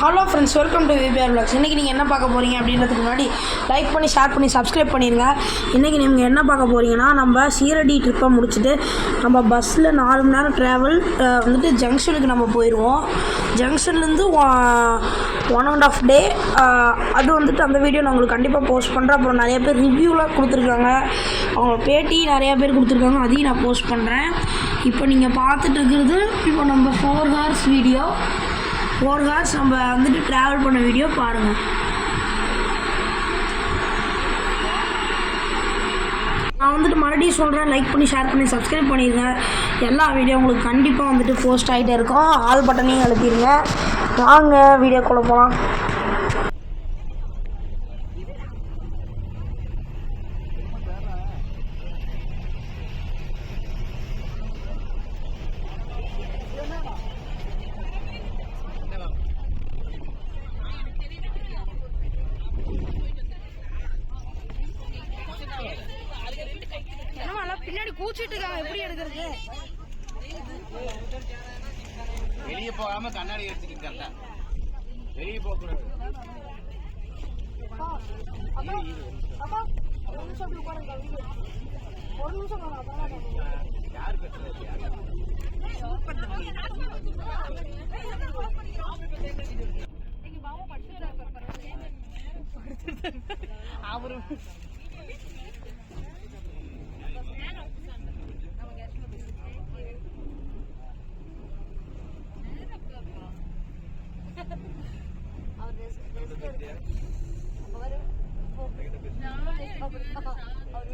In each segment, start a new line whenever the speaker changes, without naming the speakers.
Hello friends, welcome to VPR vlogs. இன்றைக்கி நீங்கள் என்ன பார்க்க போகிறீங்க அப்படின்றதுக்கு முன்னாடி லைக் பண்ணி ஷேர் பண்ணி சப்ஸ்கிரைப் பண்ணிடுங்க. இன்றைக்கி நீங்கள் என்ன பார்க்க போகிறீங்கன்னா, நம்ம சீரடி ட்ரிப்பை முடிச்சுட்டு நம்ம பஸ்ஸில் 4 மணி நேரம் ட்ராவல் வந்துட்டு ஜங்ஷனுக்கு நம்ம போயிடுவோம். ஜங்ஷன்லேருந்து 1.5 டே அது வந்துட்டு அந்த வீடியோ நான் உங்களுக்கு கண்டிப்பாக போஸ்ட் பண்ணுறேன். அப்புறம் நிறைய பேர் ரிவ்யூலாம் கொடுத்துருக்காங்க, அவங்க பேட்டி நிறையா பேர் கொடுத்துருக்காங்க, அதையும் நான் போஸ்ட் பண்ணுறேன். இப்போ நீங்கள் பார்த்துட்டு இருக்கிறது இப்போ நம்ம 4 ஹவர்ஸ் வீடியோ. 4 ஹவர்ஸ் நம்ம வந்துட்டு ட்ராவல் பண்ண வீடியோ பாருங்கள். நான் வந்துட்டு மறுபடியும் சொல்கிறேன், லைக் பண்ணி ஷேர் பண்ணி சப்ஸ்கிரைப் பண்ணிடுங்க. எல்லா வீடியோ உங்களுக்கு கண்டிப்பாக வந்துட்டு போஸ்ட் ஆகிட்டே இருக்கும். ஆல் பட்டனையும் அழுத்திடுங்க. வாங்க வீடியோக்குள்ளே போகலாம். பின்னாடி கூச்சிட்டு இருக்காங்க, எப்படி எடுக்கிறது?
வெளியே போகாம கண்ணாடி எடுத்துக்கிட்டு வெளியே போக கூடாது. அவரு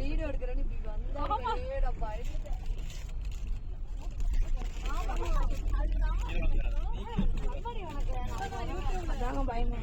வீடியோ எடுக்கிறேன்னு பயமா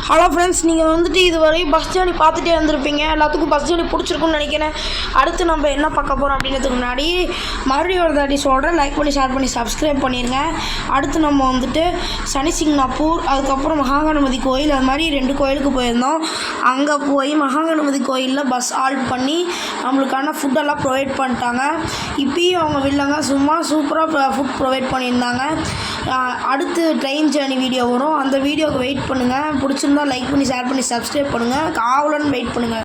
ஹலோ ஃப்ரெண்ட்ஸ், நீங்கள் வந்துட்டு இதுவரை பஸ் ஜேர்னி பார்த்துட்டே வந்திருப்பீங்க. எல்லாத்துக்கும் பஸ் ஜேர்னி பிடிச்சிருக்குன்னு நினைக்கிறேன். அடுத்து நம்ம என்ன பார்க்க போகிறோம் அப்படின்றதுக்கு முன்னாடி மறுபடியும் ஒரு தாட்டி சொல்கிறேன், லைக் பண்ணி ஷேர் பண்ணி சப்ஸ்கிரைப் பண்ணிடுங்க. அடுத்து நம்ம வந்துட்டு சனிசிங்னாப்பூர், அதுக்கப்புறம் மகாகணபதி கோயில், அது மாதிரி 2 கோயிலுக்கு போயிருந்தோம். அங்கே போய் மகாகணபதி கோயிலில் பஸ் ஆல்ட் பண்ணி நம்மளுக்கான ஃபுட்டெல்லாம் ப்ரொவைட் பண்ணிட்டாங்க. இப்பயும் அவங்க வில்லங்க சும்மா சூப்பராக ஃபுட் ப்ரொவைட் பண்ணியிருந்தாங்க. அடுத்து ட்ரெயின் ஜேர்னி வீடியோ வரும், அந்த வீடியோவுக்கு வெயிட் பண்ணுங்கள். பிடிச்சிருந்தா லைக் பண்ணி ஷேர் பண்ணி சப்ஸ்கிரைப் பண்ணுங்கள். காவலன்னு வெயிட் பண்ணுங்கள்.